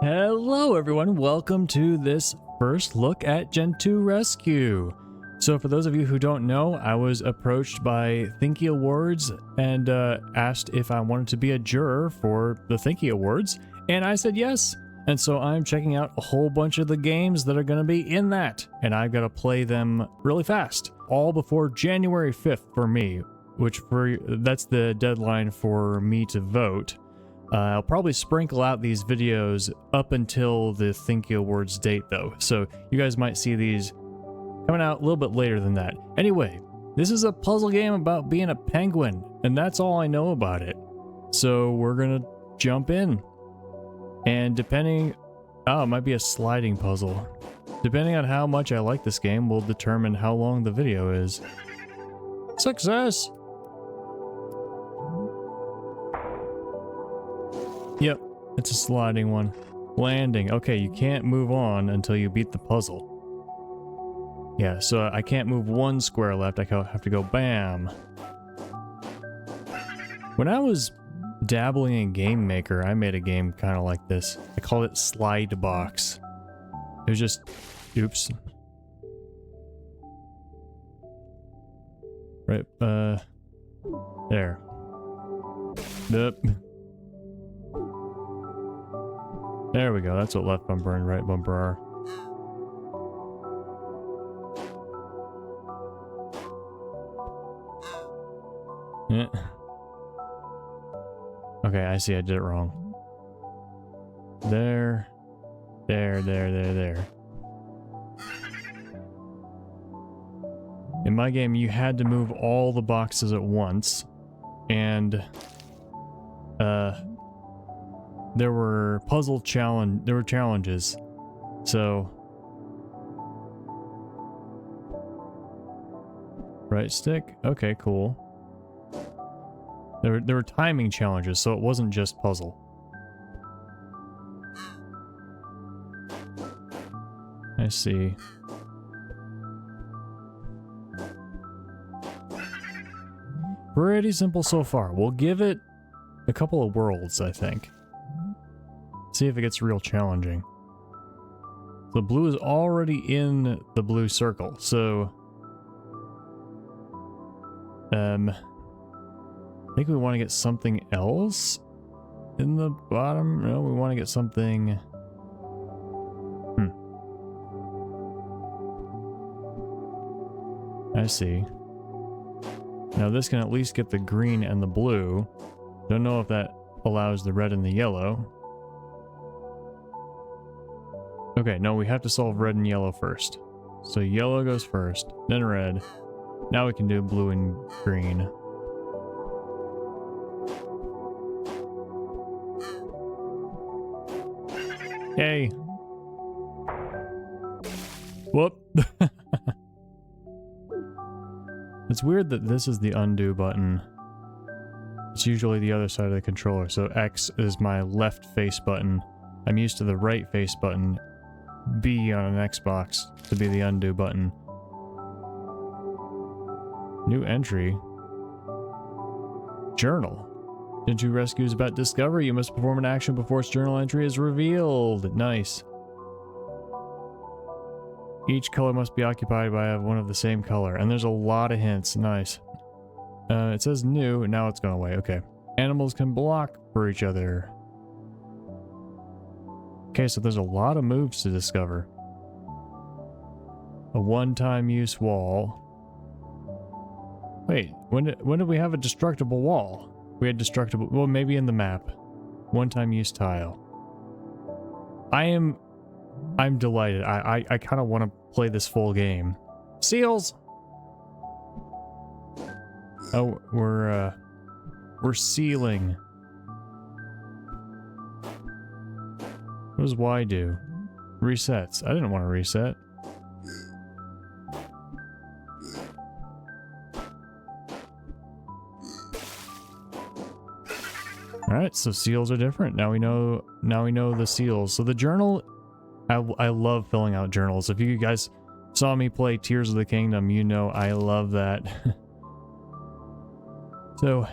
Hello everyone, welcome to this first look at Gentoo Rescue. So for those of you who don't know, I was approached by Thinky Awards and asked if I wanted to be a juror for the Thinky Awards, and I said yes. And so I'm checking out a whole bunch of the games that are going to be in that, and I've got to play them really fast, all before January 5th for me, that's the deadline for me to vote. I'll probably sprinkle out these videos up until the Thinky Awards date though, so you guys might see these coming out a little bit later than that. Anyway, this is a puzzle game about being a penguin, and that's all I know about it. So we're gonna jump in. And it might be a sliding puzzle. Depending on how much I like this game will determine how long the video is. Success! Yep, it's a sliding one. Landing. Okay, you can't move on until you beat the puzzle. Yeah, so I can't move one square left. I have to go bam. When I was dabbling in Game Maker, I made a game kind of like this. I called it Slide Box. It was just... oops. Right, there. Yep. There we go, that's what left bumper and right bumper are. Yeah. Okay, I see I did it wrong. There. There. In my game, you had to move all the boxes at once, and there were challenges. So right stick. Okay, cool. There were timing challenges, so it wasn't just puzzle. I see. Pretty simple so far. We'll give it a couple of worlds, I think. See if it gets real challenging. The blue is already in the blue circle, so... I think we want to get something else in the bottom. No, we want to get something... I see. Now this can at least get the green and the blue. Don't know if that allows the red and the yellow. Okay, no, we have to solve red and yellow first. So yellow goes first, then red. Now we can do blue and green. Yay! Whoop! It's weird that this is the undo button. It's usually the other side of the controller, so X is my left face button. I'm used to the right face button. B on an Xbox to be the undo button. New entry. Journal. Gentoo Rescue is about discovery. You must perform an action before its journal entry is revealed. Nice. Each color must be occupied by one of the same color. And there's a lot of hints. Nice. It says new, and now it's gone away. Okay. Animals can block for each other. Okay, so there's a lot of moves to discover. A one-time use wall. Wait, when did we have a destructible wall? We had destructible... well, maybe in the map. One-time use tile. I'm delighted. I kind of want to play this full game. Seals! Oh, we're sealing. What does Y do? Resets. I didn't want to reset. Alright, so seals are different. Now we know the seals. So the journal, I love filling out journals. If you guys saw me play Tears of the Kingdom, you know I love that. So,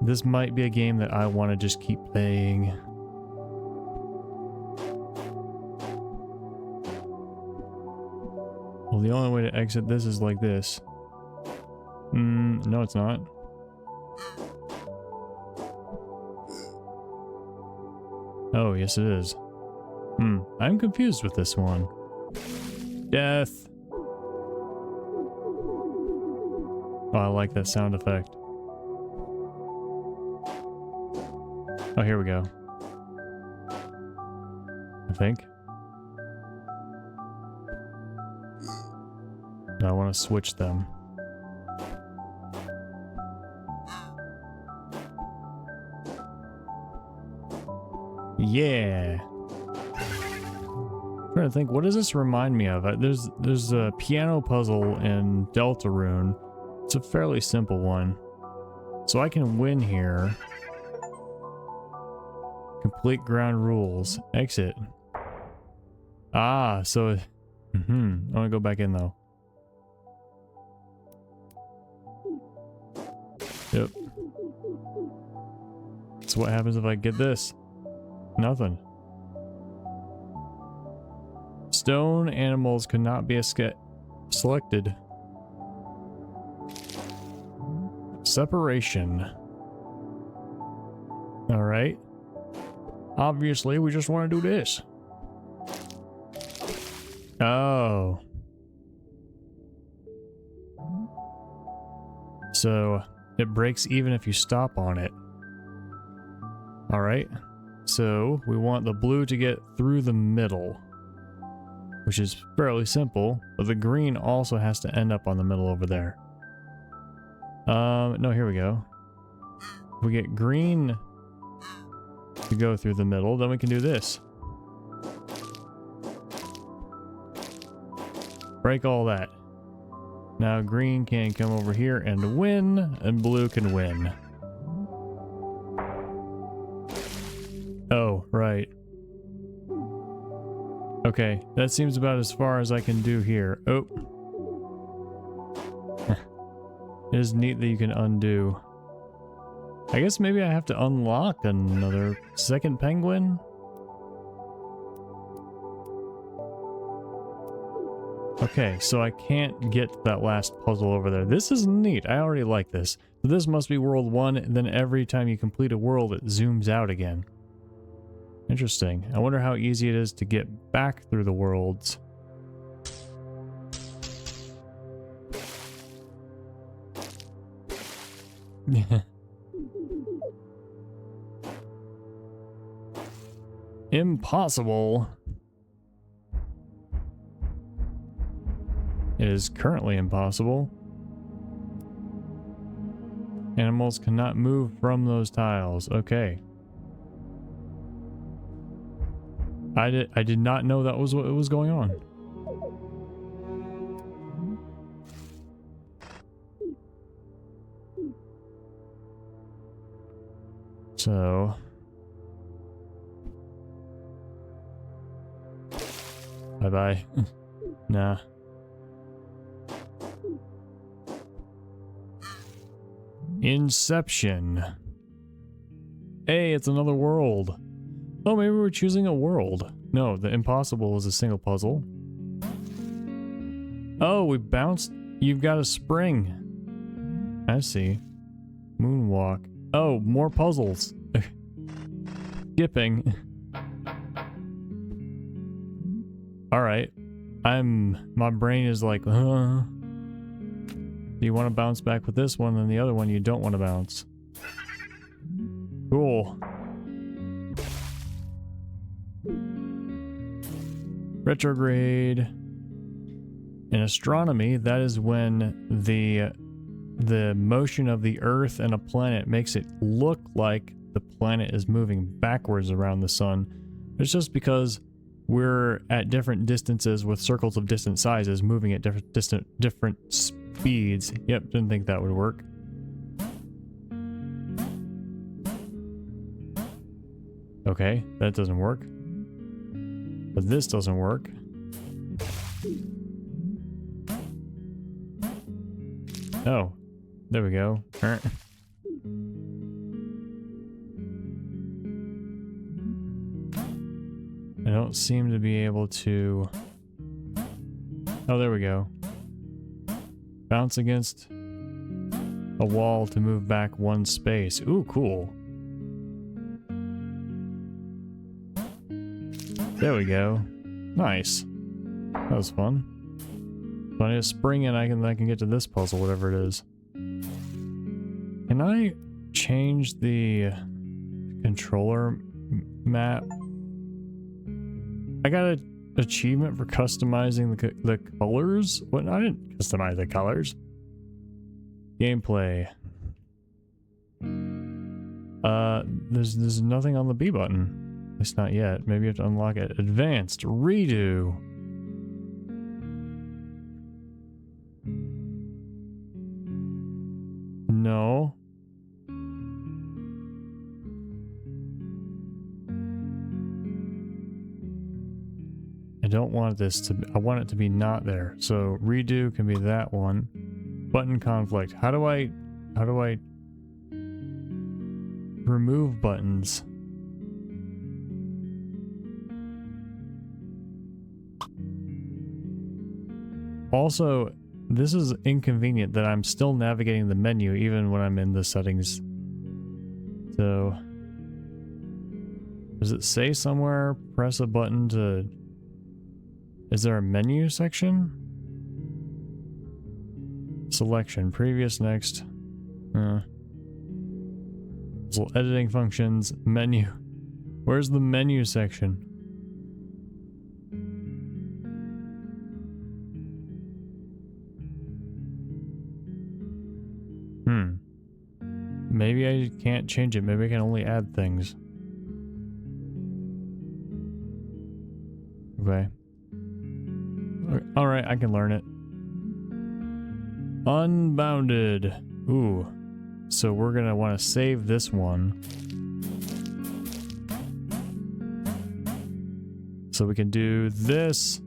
this might be a game that I want to just keep playing. Well, the only way to exit this is like this. No, it's not. Oh, yes it is. I'm confused with this one. Death! Oh, I like that sound effect. Oh, here we go. I think. No, I want to switch them. Yeah! I'm trying to think, what does this remind me of? There's a piano puzzle in Deltarune. It's a fairly simple one. So I can win here. Complete ground rules. Exit. Ah, so... I want to go back in though. Yep. So what happens if I get this? Nothing. Stone animals could not be selected. Separation. Alright. Obviously, we just want to do this. Oh. So, it breaks even if you stop on it. Alright. So, we want the blue to get through the middle. Which is fairly simple, but the green also has to end up on the middle over there. No, here we go. If we get green to go through the middle, then we can do this. Break all that. Now green can come over here and win, and blue can win. Oh, right. Okay, that seems about as far as I can do here. Oh. It is neat that you can undo. I guess maybe I have to unlock another second penguin? Okay, so I can't get to that last puzzle over there. This is neat. I already like this. So this must be world 1, and then every time you complete a world, it zooms out again. Interesting. I wonder how easy it is to get back through the worlds. Impossible. It is currently impossible. Animals cannot move from those tiles. Okay. I did not know that was what was going on. So bye-bye. Nah. Inception. Hey, it's another world. Oh, maybe we're choosing a world. No, the impossible is a single puzzle. Oh, we bounced. You've got a spring. I see. Moonwalk. Oh, more puzzles. Skipping. Alright. My brain is like, huh? You want to bounce back with this one, and the other one you don't want to bounce. Cool. Retrograde. In astronomy, that is when the motion of the Earth and a planet makes it look like the planet is moving backwards around the sun. It's just because we're at different distances with circles of different sizes moving at different speeds. Yep, didn't think that would work. Okay, that doesn't work. But this doesn't work. Oh, there we go. I don't seem to be able to... Oh, there we go. Bounce against a wall to move back one space. Ooh, cool. There we go. Nice. That was fun. So I need a spring and I can get to this puzzle, whatever it is. Can I change the controller map? I got an achievement for customizing the colors. What? I didn't customize the colors. Gameplay. There's nothing on the B button. At least not yet. Maybe you have to unlock it. Advanced. Redo. No. I don't want this to be, I want it to be not there. So redo can be that one. Button conflict. How do I remove buttons? Also, this is inconvenient that I'm still navigating the menu even when I'm in the settings. So, does it say somewhere, press a button to... Is there a menu section? Selection, previous, next. So editing functions, menu. Where's the menu section? Maybe I can't change it. Maybe I can only add things. Okay. Alright, I can learn it. Unbounded. Ooh. So we're gonna want to save this one. So we can do this.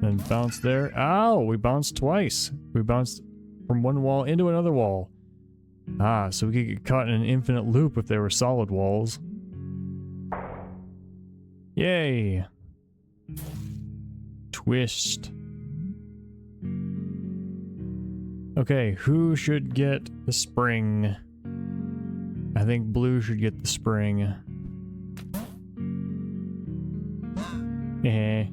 Then bounce there. Ow! We bounced twice. We bounced from one wall into another wall. Ah, so we could get caught in an infinite loop if they were solid walls. Yay! Twist. Okay, who should get the spring? I think blue should get the spring. Eh.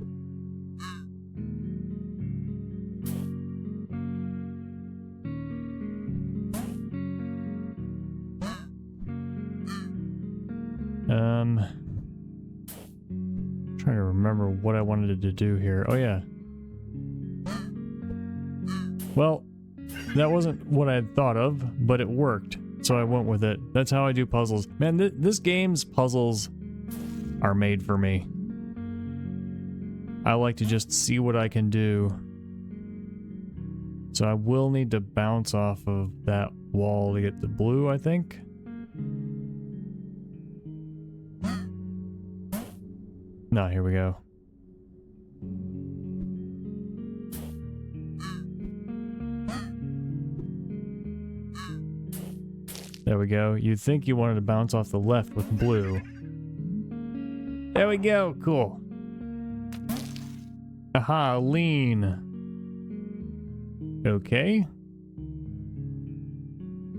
Trying to remember what I wanted to do here. Oh yeah. Well, that wasn't what I had thought of, but it worked, so I went with it. That's how I do puzzles. Man, this game's puzzles are made for me. I like to just see what I can do. So I will need to bounce off of that wall to get the blue, I think. No, here we go. There we go. You'd think you wanted to bounce off the left with blue. There we go. Cool. Aha, lean. Okay.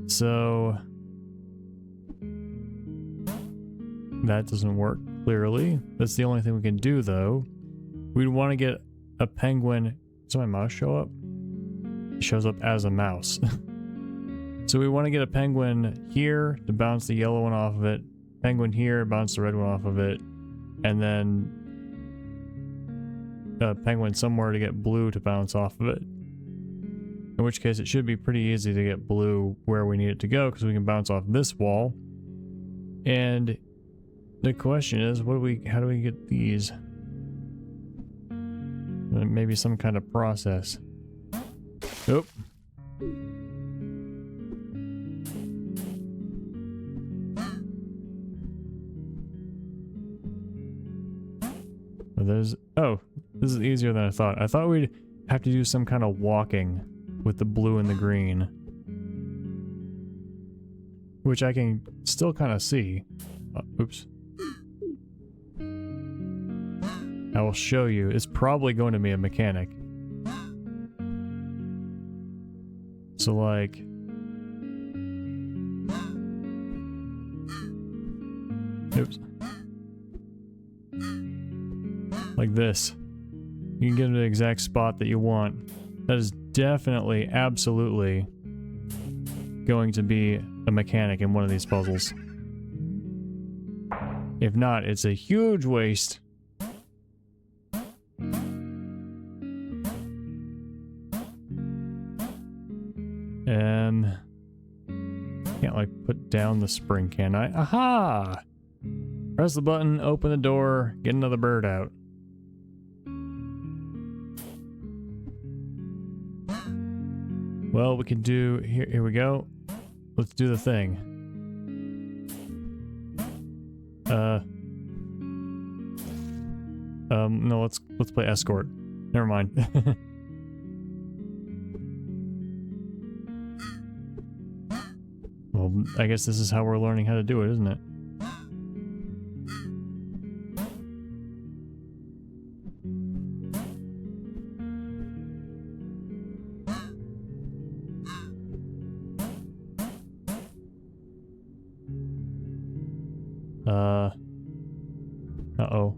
So... that doesn't work, clearly. That's the only thing we can do, though. We'd want to get a penguin... Does my mouse show up? It shows up as a mouse. So we want to get a penguin here to bounce the yellow one off of it. Penguin here, bounce the red one off of it. And then... a penguin somewhere to get blue to bounce off of it. In which case it should be pretty easy to get blue where we need it to go, because we can bounce off this wall. And the question is, how do we get these? Maybe some kind of process. Oop. Oh, this is easier than I thought. I thought we'd have to do some kind of walking with the blue and the green. Which I can still kind of see. Oops. I will show you. It's probably going to be a mechanic. So like... Oops. Like this. You can get the exact spot that you want. That is definitely, absolutely going to be a mechanic in one of these puzzles. If not, it's a huge waste. Can't like put down the spring, can I? Aha! Press the button, open the door, get another bird out. Well, we can do here we go. Let's do the thing. No, let's play escort. Never mind. Well, I guess this is how we're learning how to do it, isn't it? Uh-oh.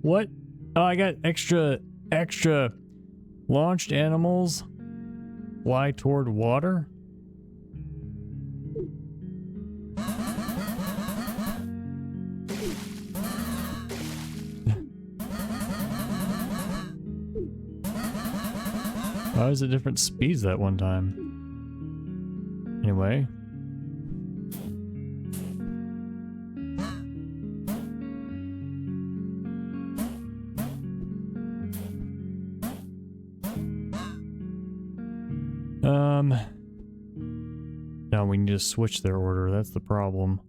What? Oh, I got extra launched animals fly toward water? Why was it different speeds that one time? Anyway. Now we need to switch their order, that's the problem.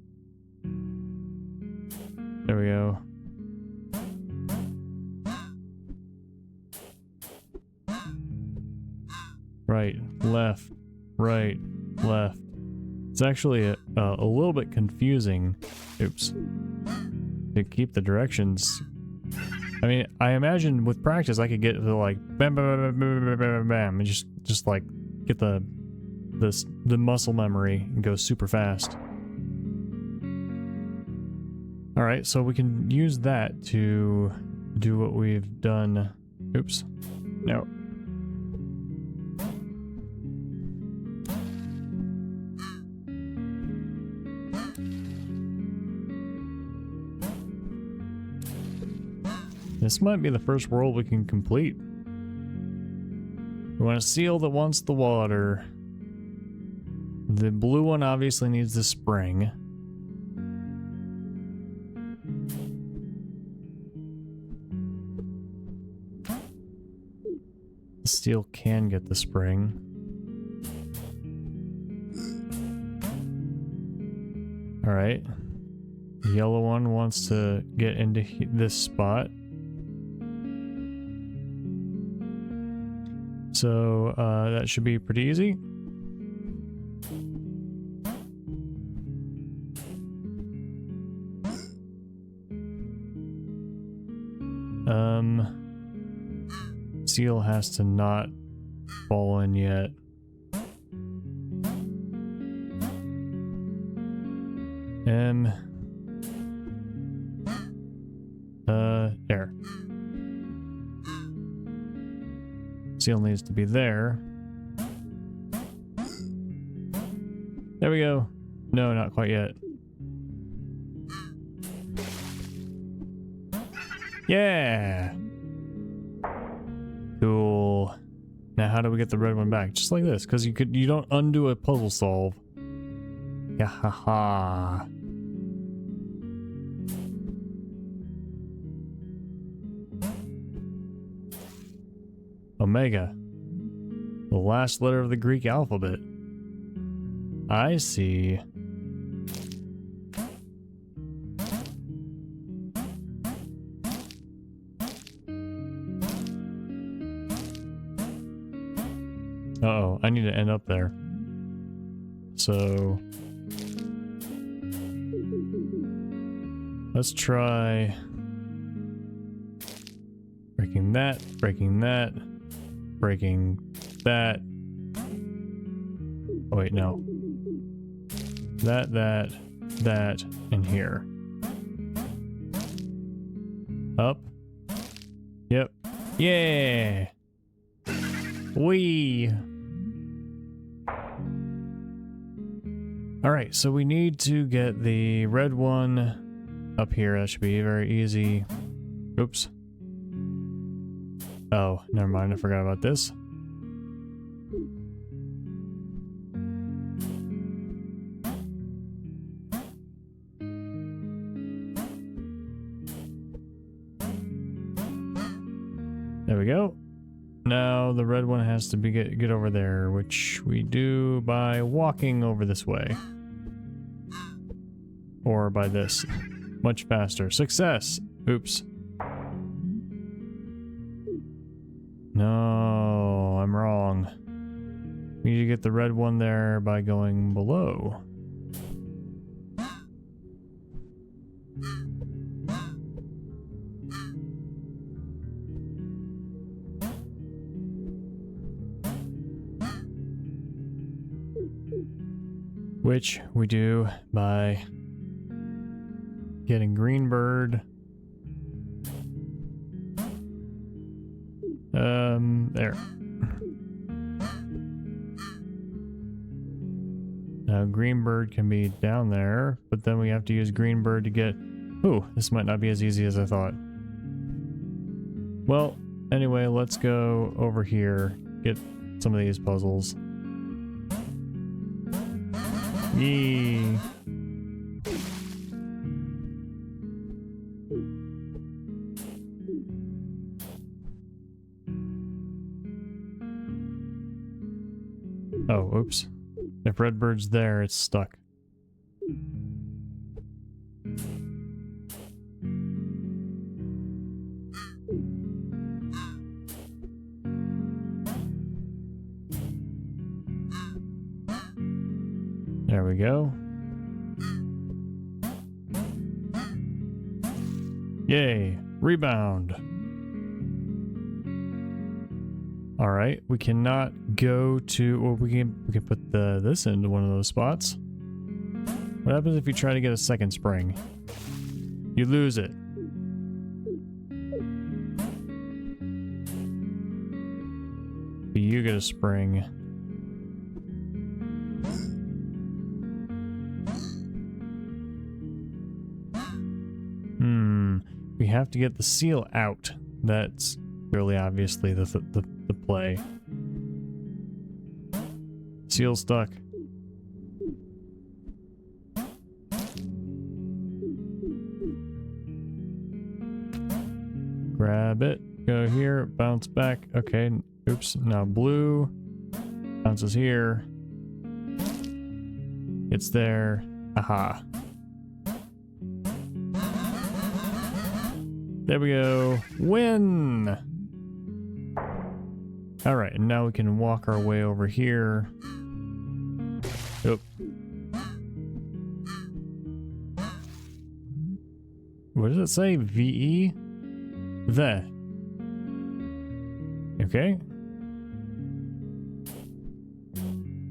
There we go. Right, left, right, left. It's actually a little bit confusing. Oops. To keep the directions. I mean, I imagine with practice I could get to like bam bam bam bam bam bam bam and just like get the muscle memory and go super fast. All right, so we can use that to do what we've done. Oops. No. This might be the first world we can complete. We want a seal that wants the water. The blue one obviously needs the spring. The steel can get the spring. Alright. The yellow one wants to get into this spot. So, that should be pretty easy. Seal has to not fall in yet. There. Seal needs to be there. There we go. No, not quite yet. Yeah! Cool. Now how do we get the red one back? Just like this, because you don't undo a puzzle solve. Yeah, ha ha. Omega. The last letter of the Greek alphabet. I see. Uh-oh, I need to end up there. So... let's try... freaking breaking that, breaking that, breaking that. Oh wait, no. That, and here. Up. Yep. Yeah! Whee! Alright, so we need to get the red one up here. That should be very easy. Oops. Oh, never mind. I forgot about this. There we go. Now the red one has to be get over there, which we do by walking over this way. Or by this. Much faster. Success! Oops. No, I'm wrong. We need to get the red one there by going below. Which we do by getting green bird. There. Now green bird can be down there, but then we have to use green bird to get... Ooh, this might not be as easy as I thought. Well, anyway, let's go over here, get some of these puzzles. Yee. Oh, oops. If Redbird's there, it's stuck. There we go. Yay! Rebound! Alright, we cannot go to... Well, we can put this into one of those spots. What happens if you try to get a second spring? You lose it. You get a spring. We have to get the seal out. That's really obviously the play. Seal stuck. Grab it. Go here. Bounce back. Okay. Oops. Now blue. Bounces here. It's there. Aha. There we go. Win! Alright, and now we can walk our way over here. Oop. What does it say? VE? The. Okay.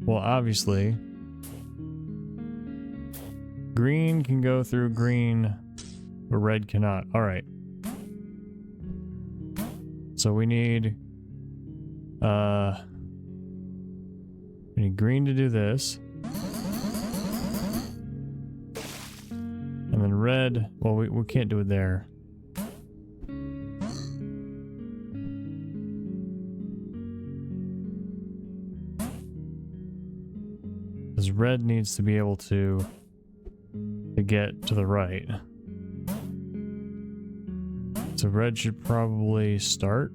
Well, obviously, green can go through green, but red cannot. Alright. So we need green to do this. And then red, well, we can't do it there. Because red needs to be able to get to the right. So red should probably start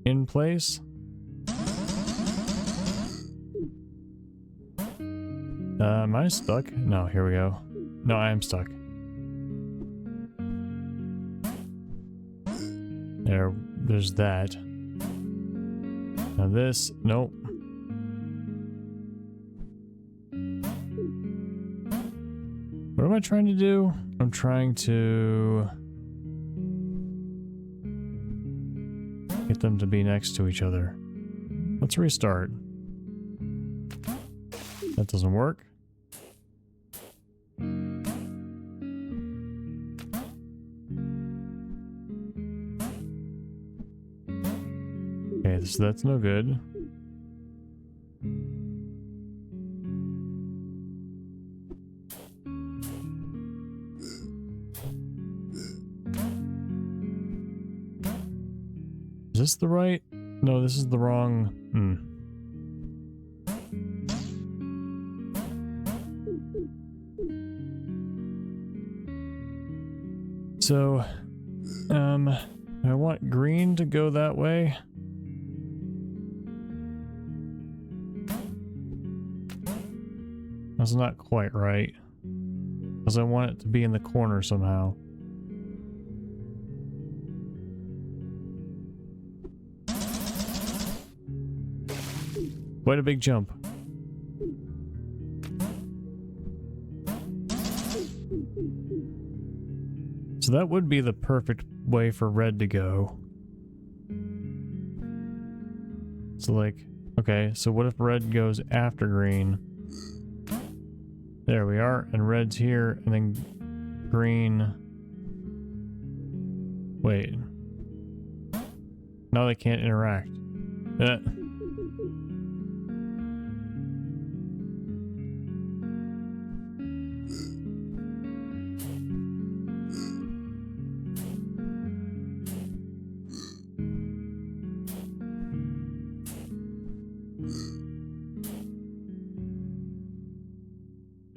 in place. Am I stuck? No, here we go. No, I am stuck. There's that. Now this, nope. What am I trying to do? I'm trying to... get them to be next to each other. Let's restart. That doesn't work. Okay, so that's no good. Is this the right? No, this is the wrong. So, I want green to go that way. That's not quite right. Because I want it to be in the corner somehow. Quite a big jump. So that would be the perfect way for red to go. So like, okay, so what if red goes after green? There we are, and red's here, and then green. Wait. Now they can't interact.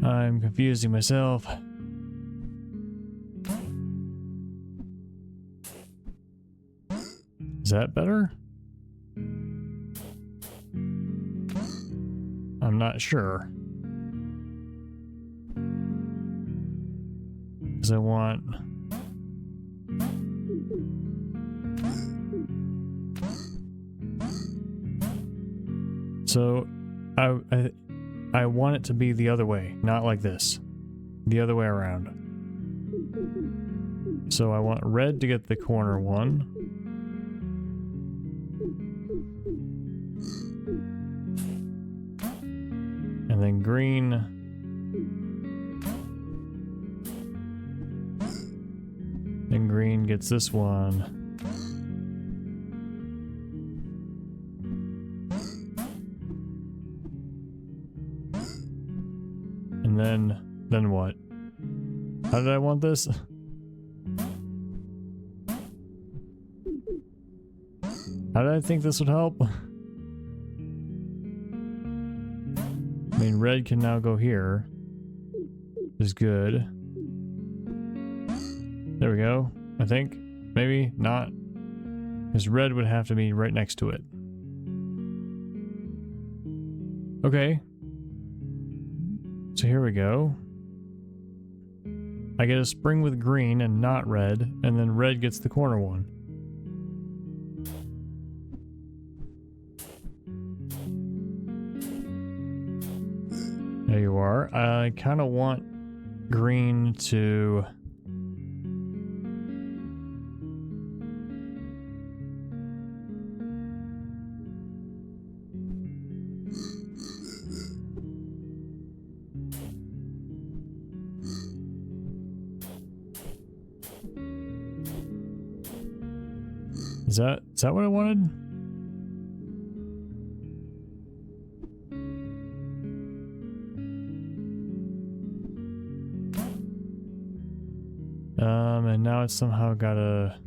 I'm confusing myself. Is that better? I'm not sure. Because I want... So, I want it to be the other way, not like this. The other way around. So I want red to get the corner one. And then green. Then green gets this one. And then what? How did I want this? How did I think this would help? I mean, red can now go here. Which is good. There we go. I think. Maybe not. Because red would have to be right next to it. Okay. So here we go. I get a spring with green and not red, and then red gets the corner one. There you are. I kind of want green to... Is that what I wanted? And now it's somehow gotta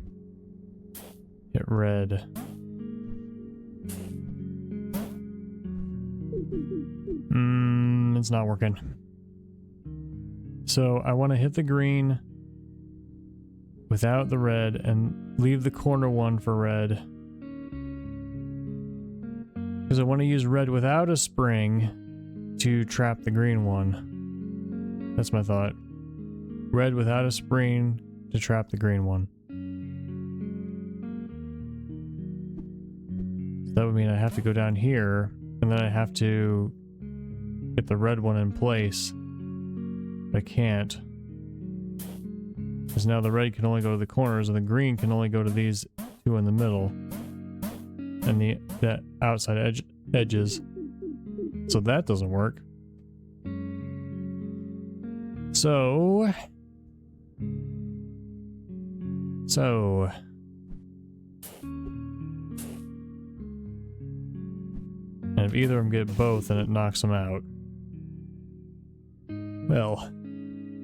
hit red. It's not working. So I want to hit the green without the red and leave the corner one for red. Because I want to use red without a spring to trap the green one. That's my thought. Red without a spring to trap the green one. So that would mean I have to go down here, and then I have to get the red one in place. But I can't. Because now the red can only go to the corners, and the green can only go to these two in the middle. and the outside edges. So that doesn't work. So and if either of them get both, then it knocks them out. Well,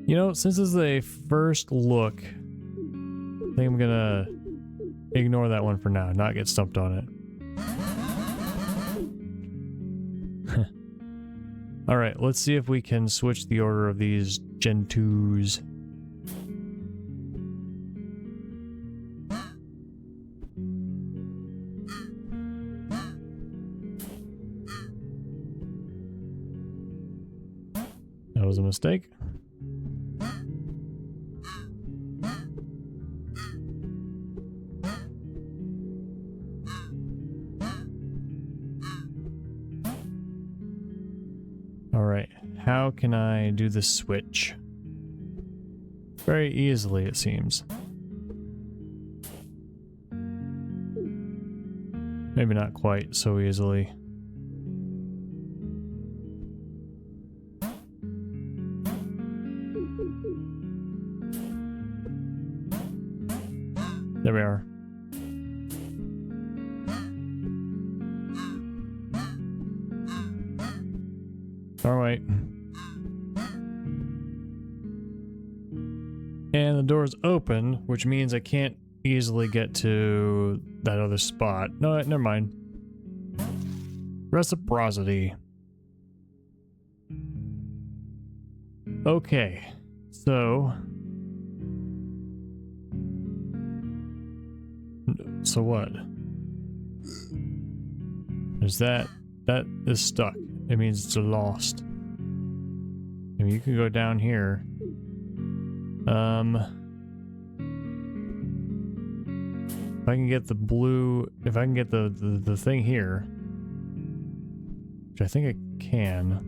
you know, since this is a first look, I think I'm gonna ignore that one for now, not get stumped on it. Alright, let's see if we can switch the order of these Gentoos. That was a mistake. Alright, how can I do the switch? Very easily, it seems. Maybe not quite so easily. There we are. Alright. And the door's open, which means I can't easily get to that other spot. No, never mind. Reciprocity. Okay, so... So what? There's that. That is stuck. It means it's lost. I mean, you can go down here. If I can get the blue, if I can get the thing here, which I think I can.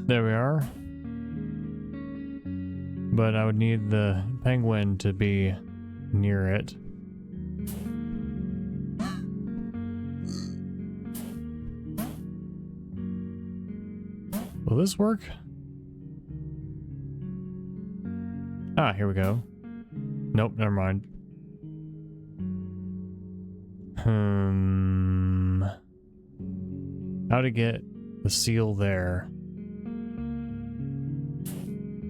There we are. But I would need the penguin to be near it. Will this work? Ah, here we go. Nope, never mind. How to get the seal there?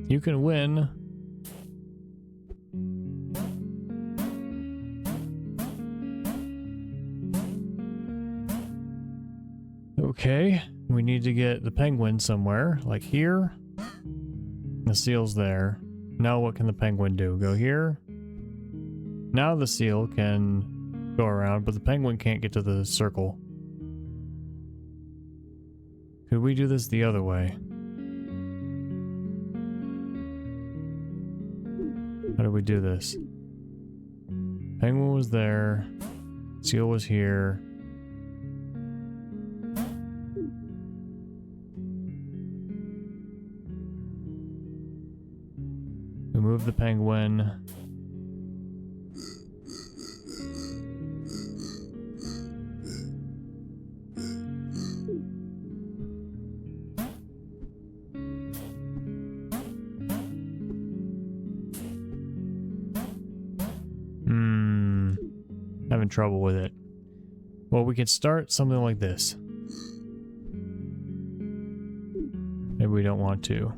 You can win. Okay, we need to get the penguin somewhere, like here. The seal's there. Now what can the penguin do? Go here. Now the seal can go around, but the penguin can't get to the circle. Could we do this the other way? How do we do this? Penguin was there. Seal was here. We move the penguin. Having trouble with it. Well, we could start something like this. Maybe we don't want to.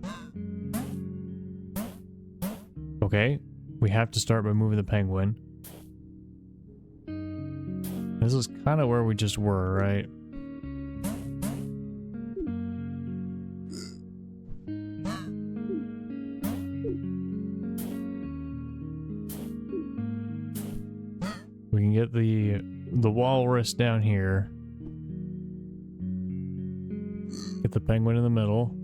Okay, we have to start by moving the penguin. This is kind of where we just were, right? We can get the walrus down here. Get the penguin in the middle.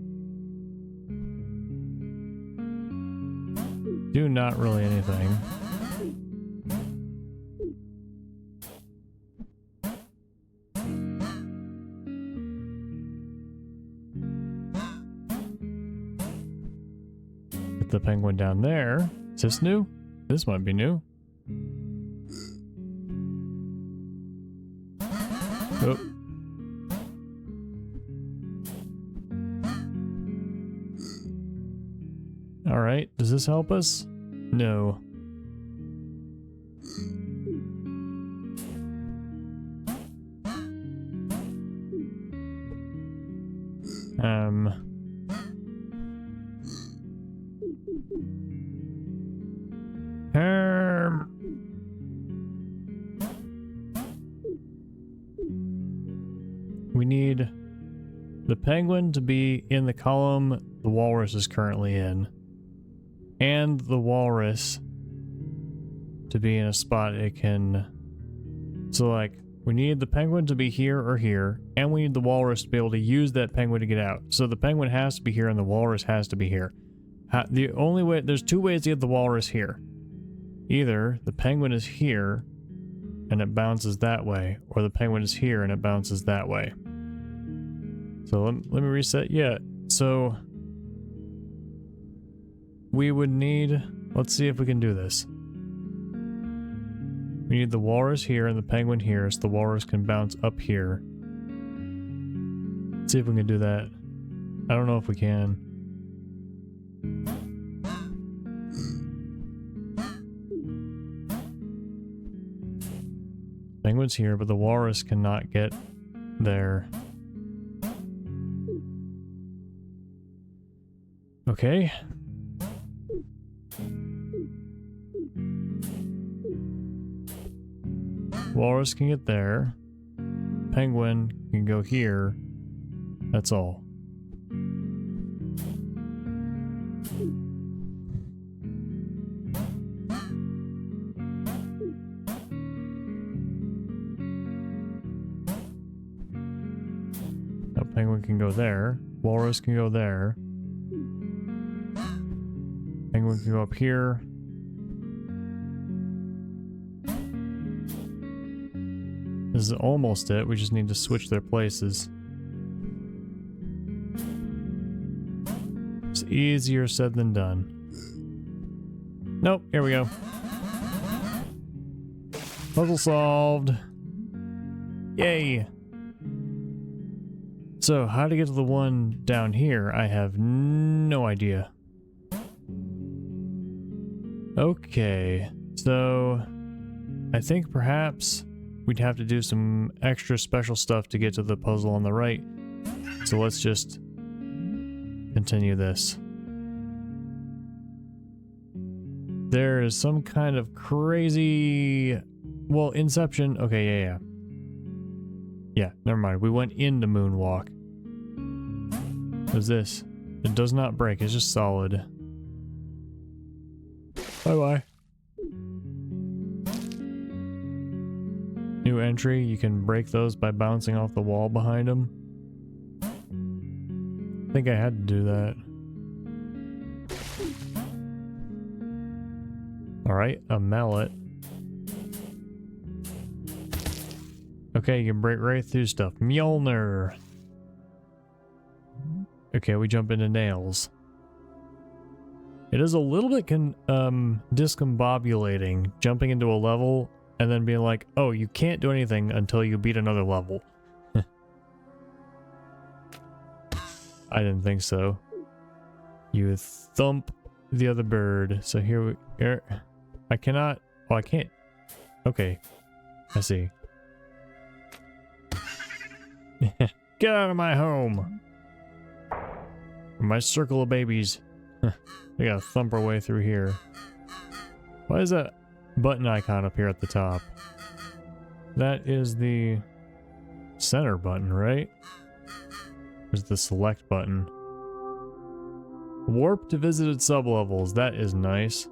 Do not really anything. Get the penguin down there. Is this new? This might be new. Alright, does this help us? No. We need the penguin to be in the column the walrus is currently in, and the walrus to be in a spot it can... So like, we need the penguin to be here or here, and we need the walrus to be able to use that penguin to get out. So the penguin has to be here and the walrus has to be here. The only way... There's two ways to get the walrus here. Either the penguin is here and it bounces that way, or the penguin is here and it bounces that way. So let me reset. Yeah, so we would need... Let's see if we can do this. We need the walrus here and the penguin here, so the walrus can bounce up here. Let's see if we can do that. I don't know if we can. Penguin's here, but the walrus cannot get there. Okay. Walrus can get there. Penguin can go here. That's all. Now penguin can go there. Walrus can go there. Penguin can go up here. This is almost it. We just need to switch their places. It's easier said than done. Nope, here we go. Puzzle solved. Yay! So, how to get to the one down here, I have no idea. Okay, so I think perhaps we'd have to do some extra special stuff to get to the puzzle on the right. So let's just continue this. There is some kind of crazy... Well, Inception... Okay, yeah. Yeah, never mind. We went into Moonwalk. What's this? It does not break. It's just solid. Bye-bye. New entry. You can break those by bouncing off the wall behind them. I think I had to do that. Alright, a mallet. Okay, you can break right through stuff. Mjolnir! Okay, we jump into nails. It is a little bit discombobulating jumping into a level and then being like, oh, you can't do anything until you beat another level. I didn't think so. You thump the other bird. So here I cannot... Oh, I can't... Okay. I see. Get out of my home! My circle of babies. We gotta thump our way through here. Why is that button icon up here at the top? That is the center button, right? There's the select button. Warp to visited sublevels. That is nice.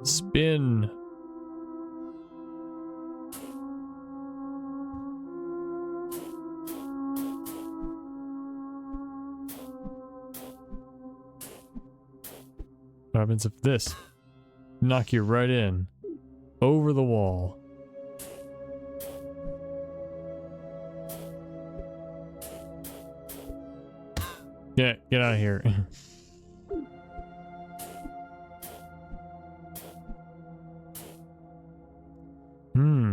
Spin. What happens if this knock you right in over the wall? Yeah, get out of here.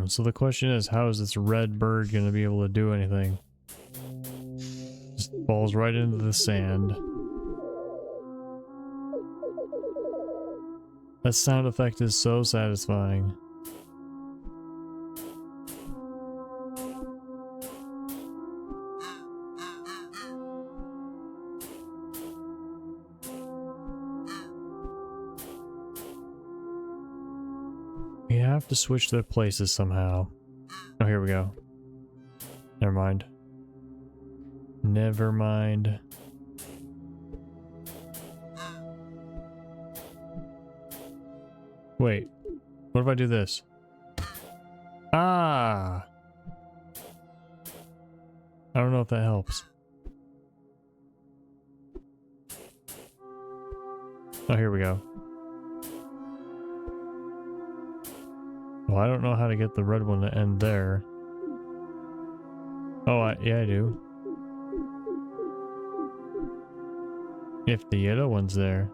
So the question is, how is this red bird going to be able to do anything? Just falls right into the sand. That sound effect is so satisfying. We have to switch their places somehow. Oh, here we go. Never mind. Never mind. Wait. What if I do this? Ah! I don't know if that helps. Oh, here we go. Well, I don't know how to get the red one to end there. Oh, yeah, I do. If the yellow one's there.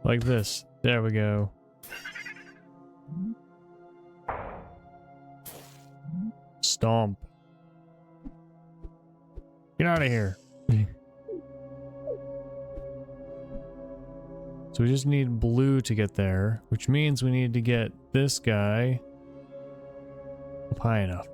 Like this. There we go. Stomp. Get out of here. So we just need blue to get there, which means we need to get this guy up high enough.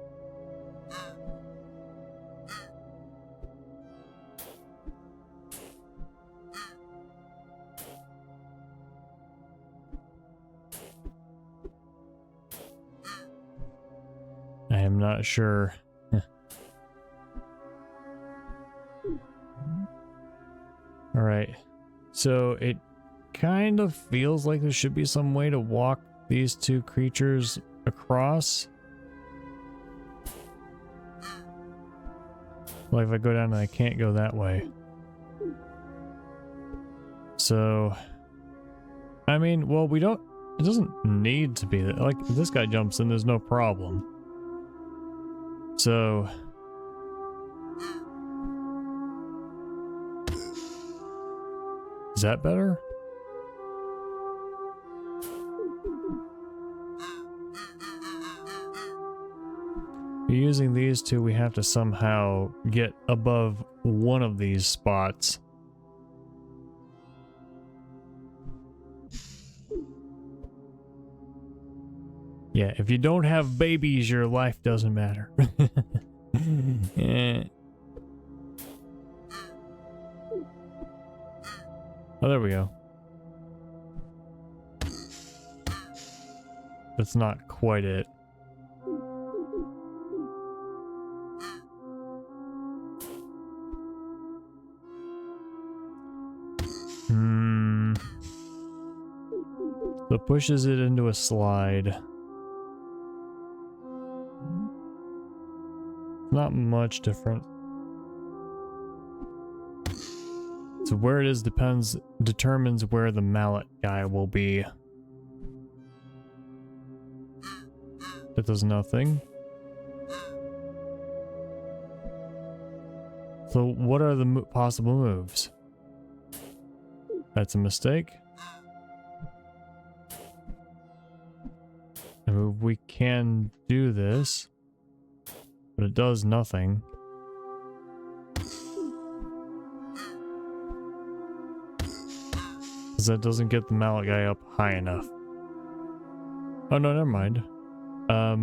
I am not sure. Alright, so it kind of feels like there should be some way to walk these two creatures across. Like if I go down and I can't go that way. So, I mean, well, we don't, it doesn't need to be that. Like, if this guy jumps in, there's no problem. So, is that better? Using these two, we have to somehow get above one of these spots. Yeah, if you don't have babies, your life doesn't matter. Yeah. Oh, there we go. That's not quite it. So it pushes it into a slide. Not much different. So where it is determines where the mallet guy will be. That does nothing. So what are the possible moves? That's a mistake. I mean, we can do this, but it does nothing. Because that doesn't get the mallet guy up high enough. Oh no, never mind. I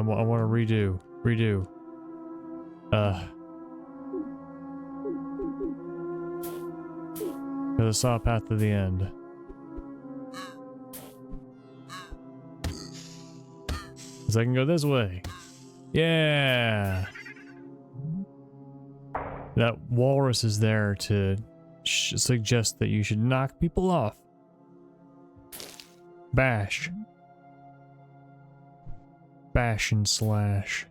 want to redo. Because I saw a path to the end. Because I can go this way. Yeah! That walrus is there to suggest that you should knock people off. Bash. Bash and slash.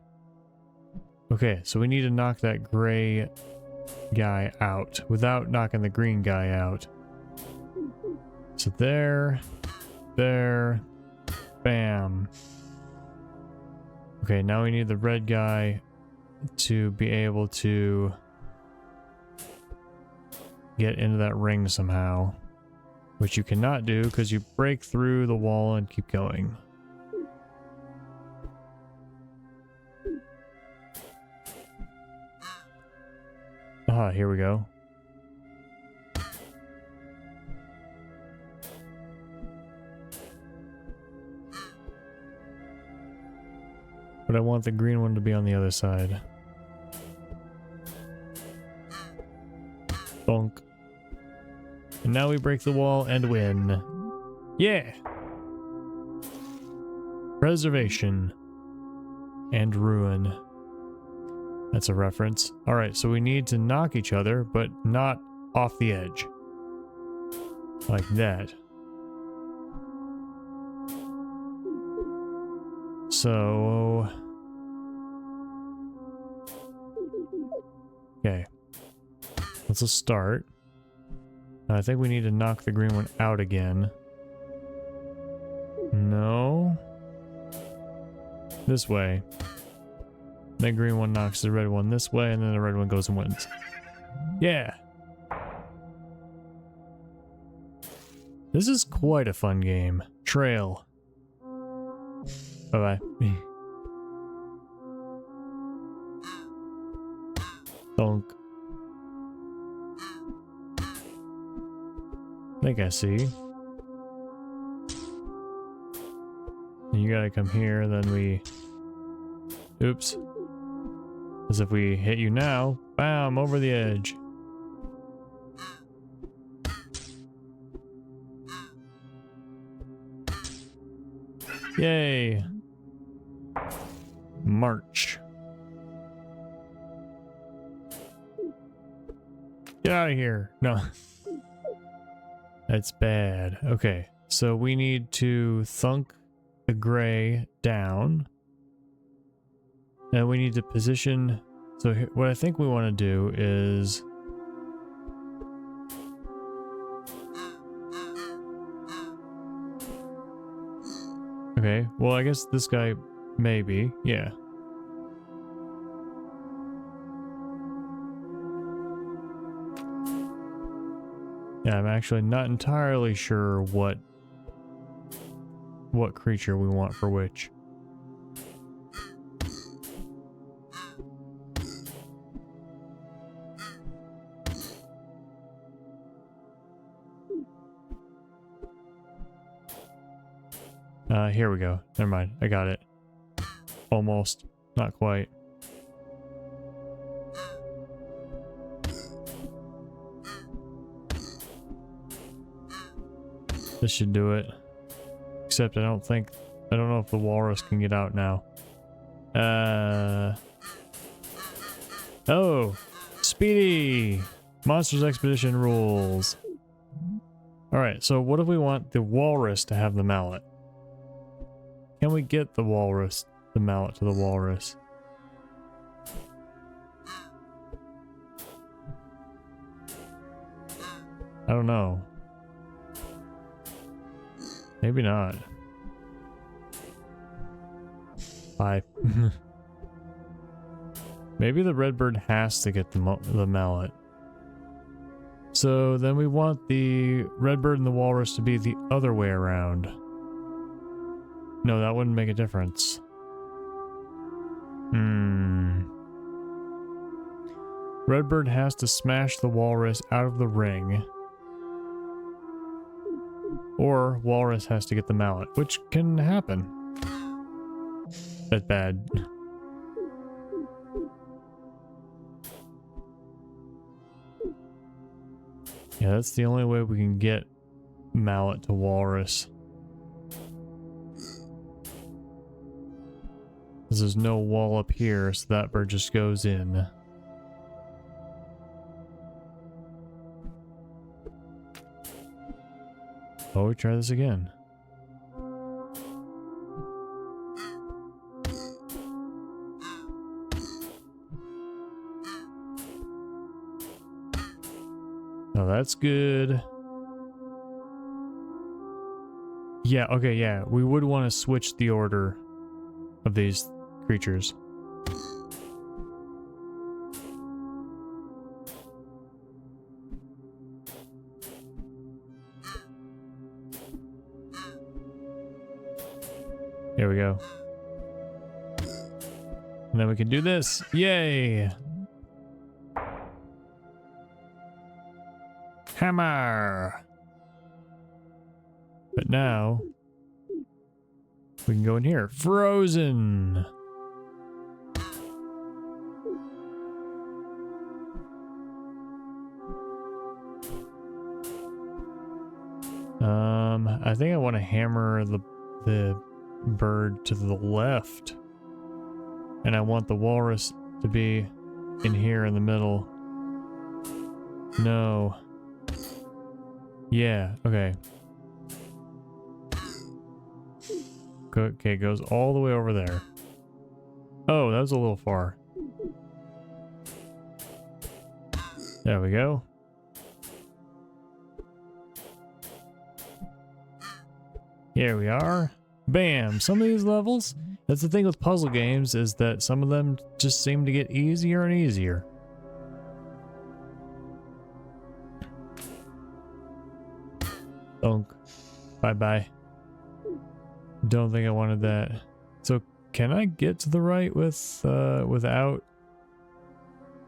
Okay, so we need to knock that gray guy out without knocking the green guy out. So there. there. Bam. Okay, now we need the red guy to be able to get into that ring somehow, which you cannot do because you break through the wall and keep going. Ah, here we go. But I want the green one to be on the other side. Bonk. And now we break the wall and win. Yeah! Preservation. And ruin. That's a reference. Alright, so we need to knock each other, but not off the edge. Like that. So... okay. Let's just start. I think we need to knock the green one out again. No. This way. The green one knocks the red one this way, and then the red one goes and wins. Yeah! This is quite a fun game. Trail. Bye-bye. Donk. I think I see. You gotta come here, then we... oops. As if we hit you now, bam, over the edge. Yay! March. Get out of here. No. That's bad. Okay, so we need to thunk the gray down. And we need to position... so here, what I think we want to do is... okay, well I guess this guy maybe, yeah. Yeah, I'm actually not entirely sure what creature we want for which. Here we go. Never mind. I got it. Almost. Not quite. This should do it. Except I don't know if the walrus can get out now. Oh! Speedy! Monsters Expedition rules. Alright, so what if we want the walrus to have the mallet? Can we get the walrus, the mallet to the walrus? I don't know. Maybe not. Bye. Maybe the redbird has to get the mallet. So then we want the redbird and the walrus to be the other way around. No, that wouldn't make a difference. Redbird has to smash the walrus out of the ring. Or walrus has to get the mallet, which can happen. That's bad. Yeah, that's the only way we can get mallet to walrus. Because there's no wall up here, so that bird just goes in. Oh, we try this again. Oh, that's good. Yeah, okay, yeah. We would want to switch the order of these creatures. Here we go. And then we can do this. Yay! Hammer! But now we can go in here. Frozen! I think I want to hammer the bird to the left. And I want the walrus to be in here in the middle. No. Yeah, okay. Okay, goes all the way over there. Oh, that was a little far. There we go. Here we are. Bam! Some of these levels, that's the thing with puzzle games, is that some of them just seem to get easier and easier. Donk. Bye-bye. Don't think I wanted that. So, can I get to the right with, without...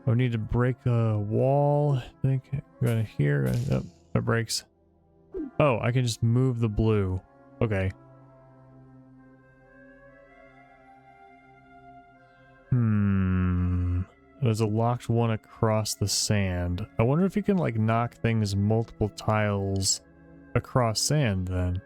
I need to break a wall. I think I'm gonna here. Oh, it breaks. Oh, I can just move the blue. Okay. There's a locked one across the sand. I wonder if you can, like, knock things multiple tiles across sand, then.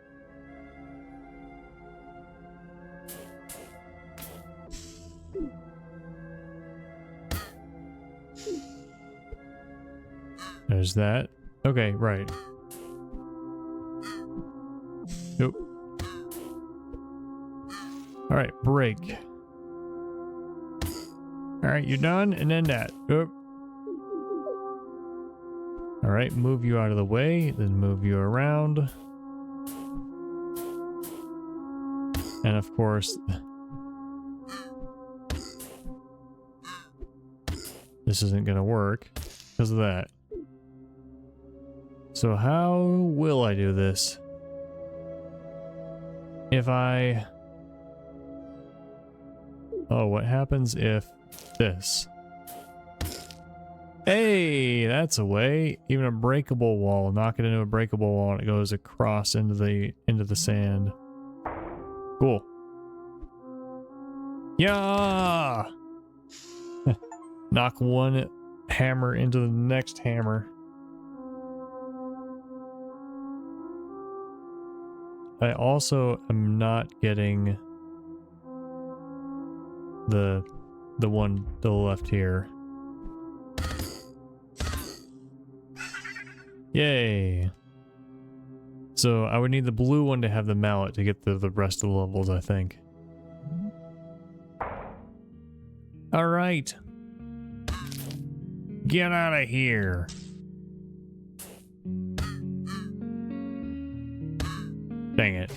There's that. Okay, right. Nope. Alright, break. Alright, you done? And then that. Oop. Alright, move you out of the way, then move you around. And of course... this isn't gonna work because of that. So how will I do this? If I... Oh, what happens if this? Hey, that's a way. Even a breakable wall. Knock it into a breakable wall and it goes across into the sand. Cool. Yeah! Knock one hammer into the next hammer. I also am not getting the one to the left here. Yay! So I would need the blue one to have the mallet to get the rest of the levels, I think. Alright. Get out of here. Dang it.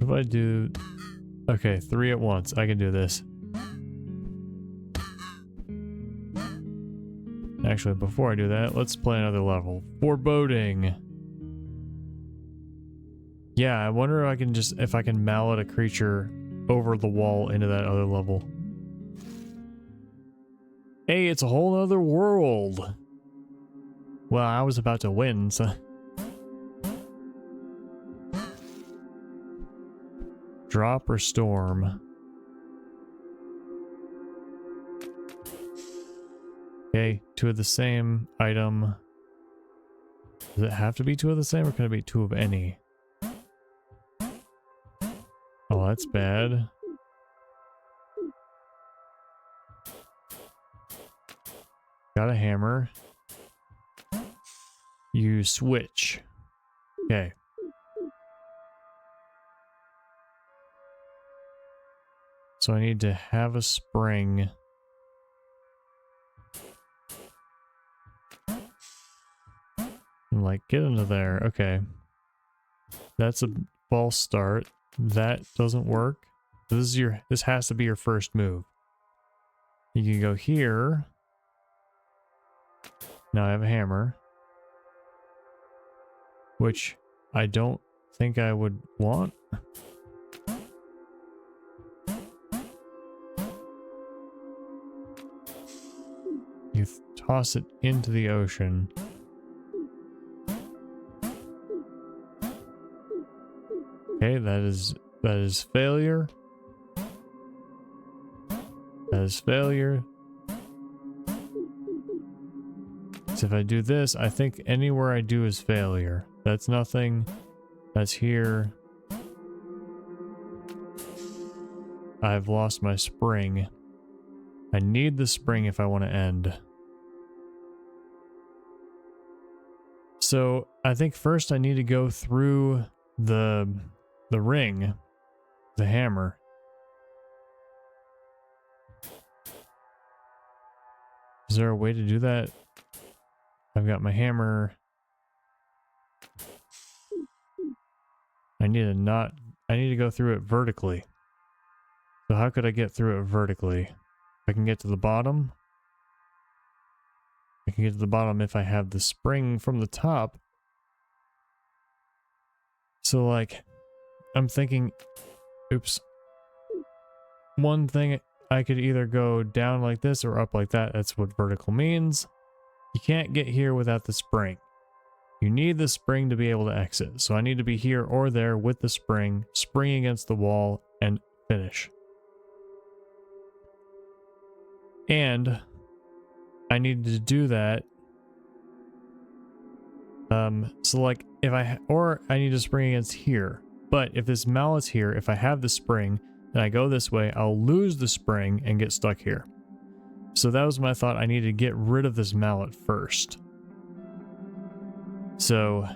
If I do... Okay, 3 at once. I can do this. Actually, before I do that, let's play another level. Foreboding. Yeah, I wonder if I can mallet a creature over the wall into that other level. Hey, it's a whole other world. Well, I was about to win, so... Drop or storm. Okay, 2 of the same item. Does it have to be 2 of the same, or can it be 2 of any? Oh, that's bad. Got a hammer. You switch. Okay. So I need to have a spring. like, get into there. Okay. That's a false start. That doesn't work. This has to be your first move. You can go here. Now I have a hammer, which I don't think I would want. You toss it into the ocean. Okay, that is failure. That is failure. So if I do this, I think anywhere I do is failure. That's nothing. That's here. I've lost my spring. I need the spring if I want to end. So I think first I need to go through the ring, the hammer. Is there a way to do that? I've got my hammer. I need to go through it vertically. So how could I get through it vertically? If I can get to the bottom. I can get to the bottom if I have the spring from the top. So like, I'm thinking, oops. One thing, I could either go down like this or up like that. That's what vertical means. You can't get here without the spring. You need the spring to be able to exit. So I need to be here or there with the spring, spring against the wall, and finish. And I needed to do that. So like if I need to spring against here. But if this mallet's here, if I have the spring and I go this way, I'll lose the spring and get stuck here. So that was my thought. I need to get rid of this mallet first. So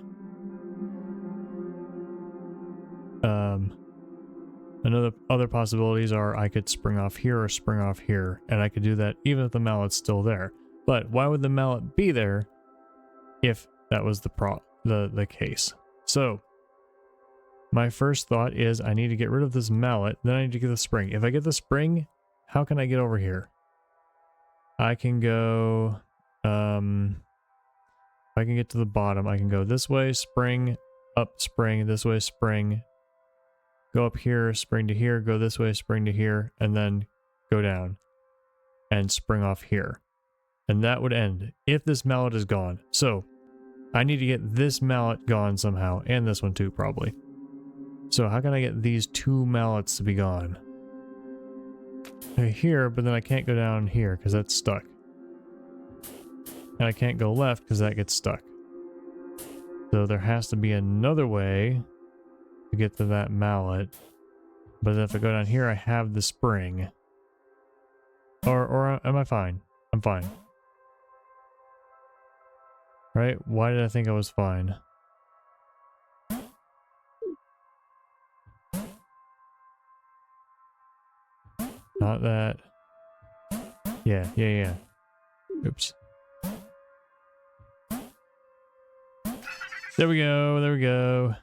other possibilities are I could spring off here or spring off here, and I could do that even if the mallet's still there. But why would the mallet be there if that was the case? So my first thought is I need to get rid of this mallet, then I need to get the spring. If I get the spring, how can I get over here? I can go, if I can get to the bottom, I can go this way, spring, up, spring, this way, spring, go up here, spring to here, go this way, spring to here, and then go down and spring off here. And that would end if this mallet is gone. So I need to get this mallet gone somehow, and this one too, probably. So how can I get these two mallets to be gone? Here, but then I can't go down here because that's stuck. And I can't go left because that gets stuck. So there has to be another way to get to that mallet. But if I go down here, I have the spring. Or am I fine? I'm fine. Right? Why did I think I was fine? Not that. Yeah. Oops. There we go.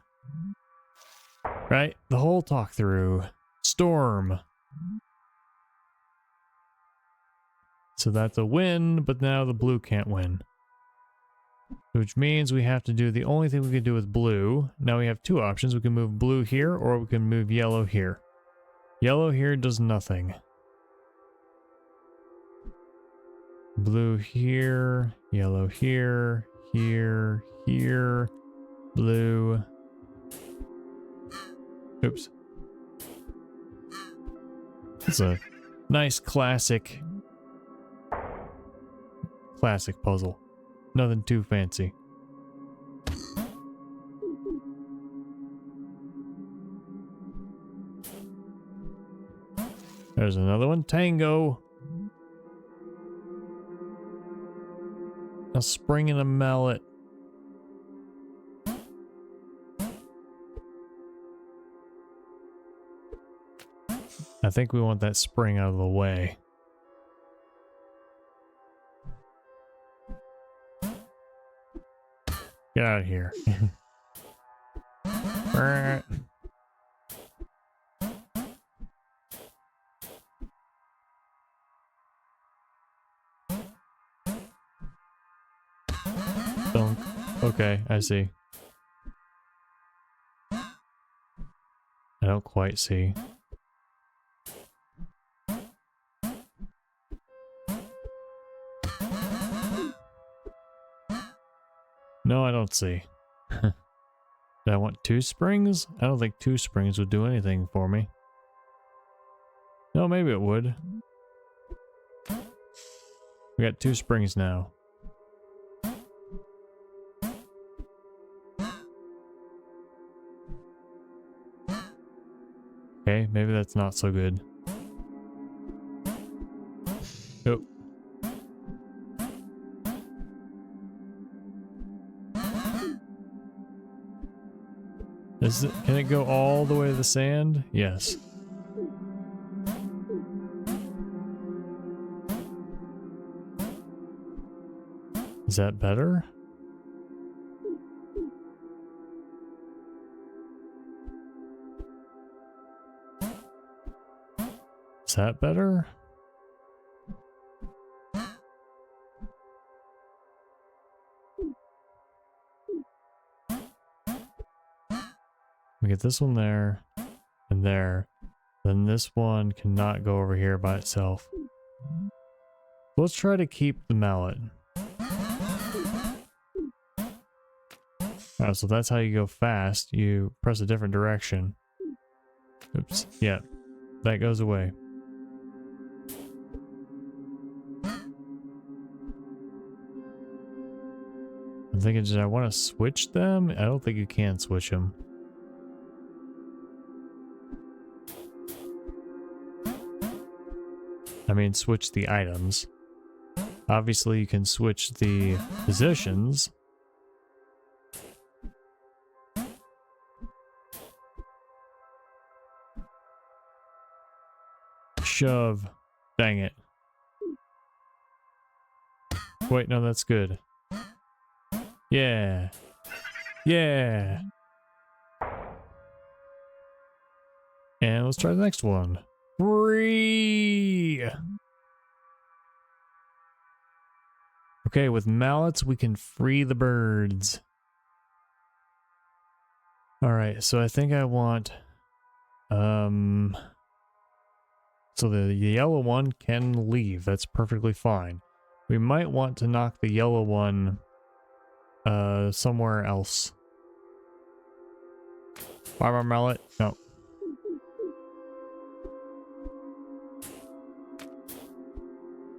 Right? The whole talk through. Storm. So that's a win, but now the blue can't win. Which means we have to do the only thing we can do with blue. Now we have two options. We can move blue here, or we can move yellow here. Yellow here does nothing. Blue here, yellow here, here, blue. Oops. It's a nice classic puzzle. Nothing too fancy. There's another one. Tango. A spring and a mallet. I think we want that spring out of the way. Get out of here. Don't. Okay, I see. I don't quite see. No, I don't see. Did I want 2 springs? I don't think 2 springs would do anything for me. No, maybe it would. We got 2 springs now. Okay, maybe that's not so good. Oh. Can it go all the way to the sand? Yes. Is that better? Is that better? We get this one there and there. Then this one cannot go over here by itself. Let's try to keep the mallet. Oh, so that's how you go fast. You press a different direction. Oops. Yeah. That goes away. I'm thinking, did I want to switch them? I don't think you can switch them. I mean, switch the items. Obviously, you can switch the positions. Shove. Dang it. Wait, no, that's good. Yeah. Yeah. And let's try the next one. Free. Okay, with mallets, we can free the birds. Alright, so I think I want... So the yellow one can leave. That's perfectly fine. We might want to knock the yellow one somewhere else. Farmer mallet? No.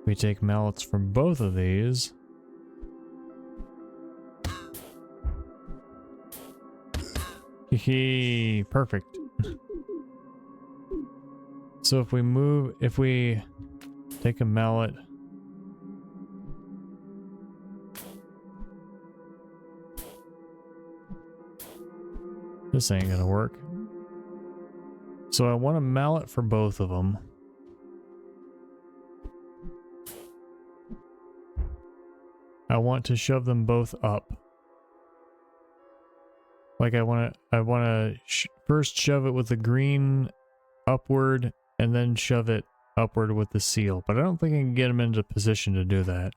We take mallets from both of these. Hee, perfect. So if we take a mallet. This ain't gonna work. So I want a mallet for both of them. I want to shove them both up. Like I want to first shove it with the green upward and then shove it upward with the seal. But I don't think I can get them into position to do that.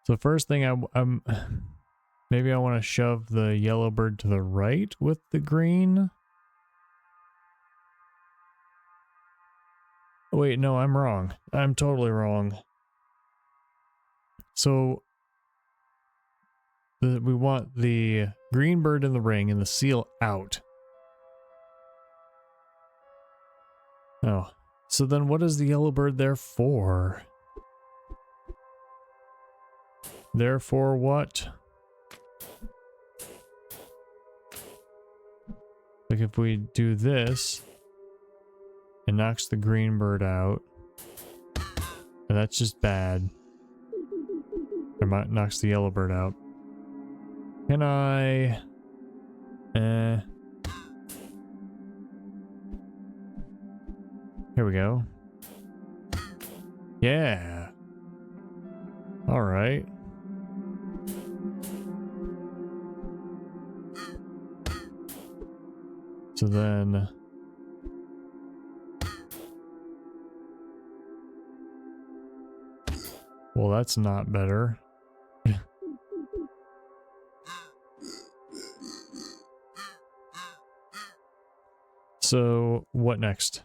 So first thing I'm maybe I want to shove the yellow bird to the right with the green. Oh, wait, no, I'm wrong. I'm totally wrong. So we want the green bird in the ring and the seal out. Oh, so then what is the yellow bird there for? There for what? Like if we do this, it knocks the green bird out. And that's just bad. It knocks the yellow bird out. Can I... Here we go. Yeah. Alright. So then... Well, that's not better. So, what next?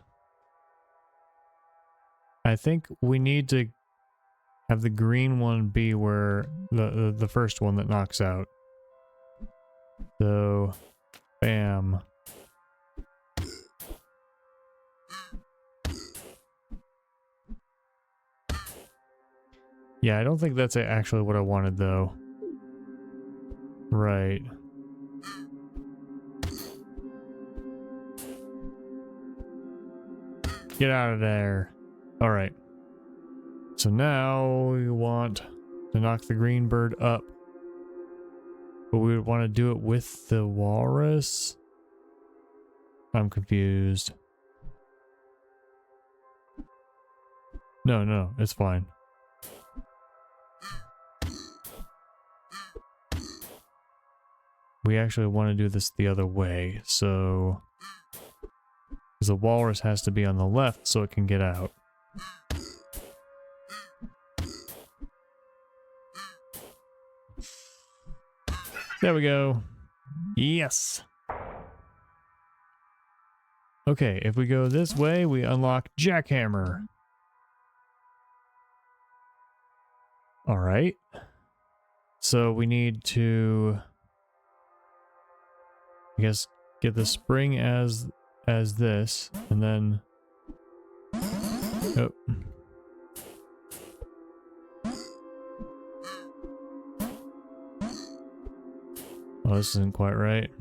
I think we need to have the green one be where the first one that knocks out. So, bam. Yeah, I don't think that's actually what I wanted, though. Right. Get out of there. Alright. So now we want to knock the green bird up. But we would want to do it with the walrus? I'm confused. No, it's fine. We actually want to do this the other way, so... Because the walrus has to be on the left so it can get out. There we go. Yes! Okay, if we go this way, we unlock Jackhammer. Alright. So we need to... I guess get the spring as this, and then... Oh. Oh, this isn't quite right.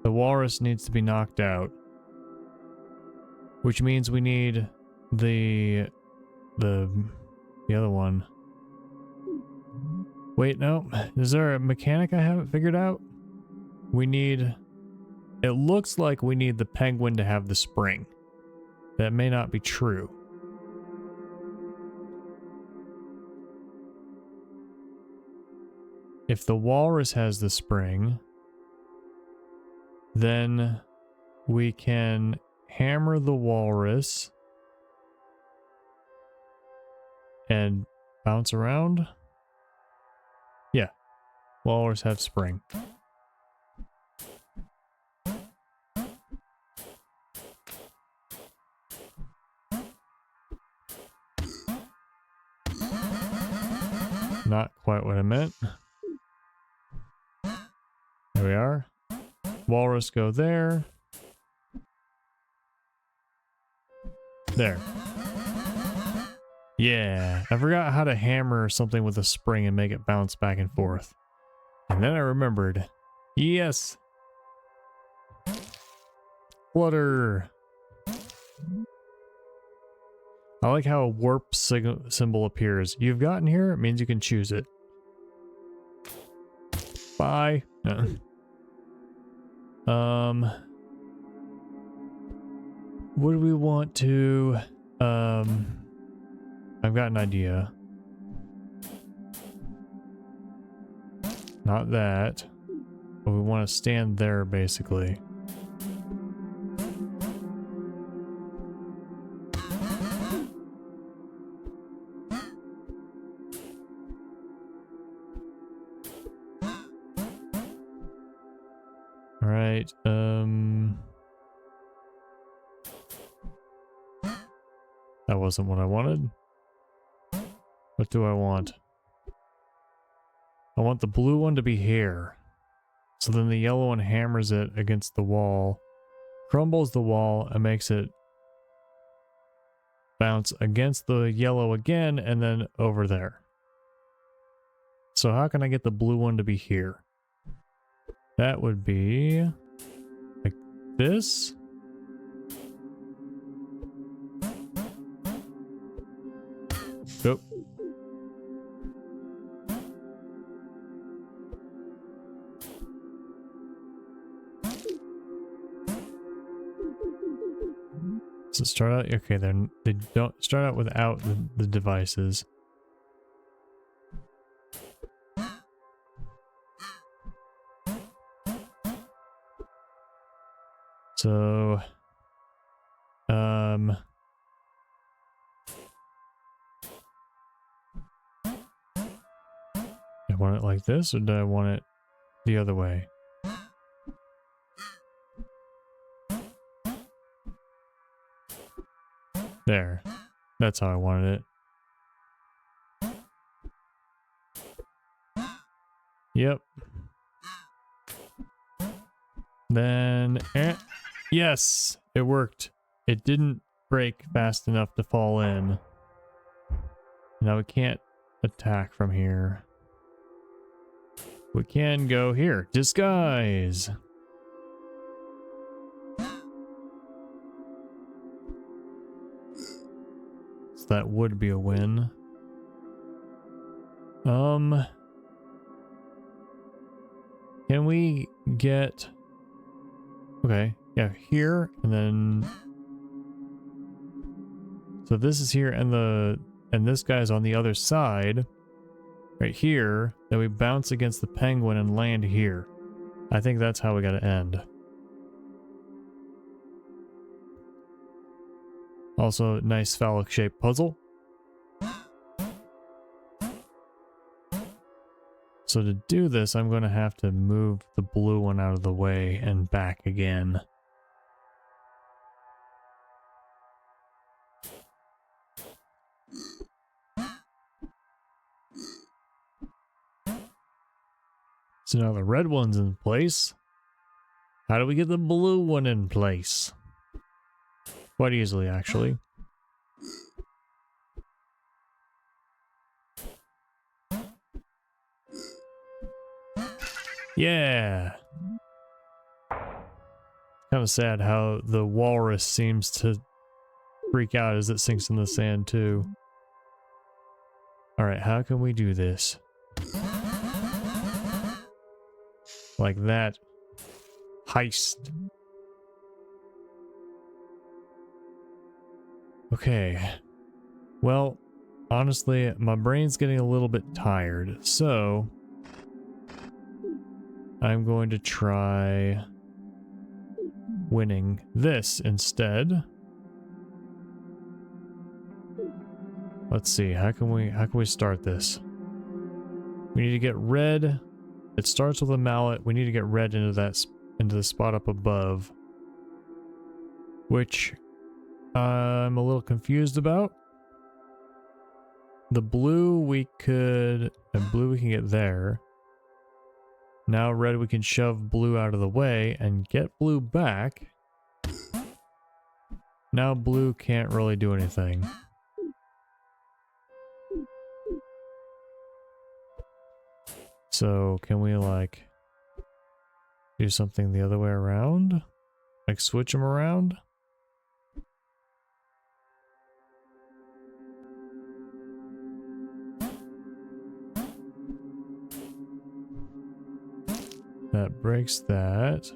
The walrus needs to be knocked out. Which means we need the other one. Wait, no. Is there a mechanic I haven't figured out? We need... It looks like we need the penguin to have the spring. That may not be true. If the walrus has the spring, then we can hammer the walrus and bounce around. Yeah, walrus have spring. Not quite what I meant. There we are. Walrus go there. There. Yeah, I forgot how to hammer something with a spring and make it bounce back and forth. And then I remembered. Yes! Flutter! I like how a warp symbol appears. You've gotten here, it means you can choose it. Bye. No. Would we want to... I've got an idea. Not that. But we want to stand there, basically. Alright, that wasn't what I wanted. What do I want? I want the blue one to be here. So then the yellow one hammers it against the wall, crumbles the wall, and makes it bounce against the yellow again, and then over there. So how can I get the blue one to be here? That would be like this. Nope. So start out, okay, they don't start out without the devices. So, I want it like this, or do I want it the other way? There. That's how I wanted it. Yep. Then, yes, it worked. It didn't break fast enough to fall in. Now we can't attack from here. We can go here. Disguise. So that would be a win. Can we get... Okay, yeah, here, and then... So this is here, and this guy's on the other side. Right here. Then we bounce against the penguin and land here. I think that's how we gotta end. Also, nice phallic-shaped puzzle. So to do this, I'm going to have to move the blue one out of the way and back again. So now the red one's in place. How do we get the blue one in place? Quite easily, actually. Yeah! Kind of sad how the walrus seems to freak out as it sinks in the sand, too. Alright, how can we do this? Like that. Heist. Okay. Well, honestly, my brain's getting a little bit tired, so I'm going to try winning this instead. Let's see, how can we start this? We need to get red. It starts with a mallet. We need to get red into the spot up above, which I'm a little confused about. The blue we can get there. Now red we can shove blue out of the way and get blue back. Now blue can't really do anything. So can we like do something the other way around? Like switch them around? That breaks that.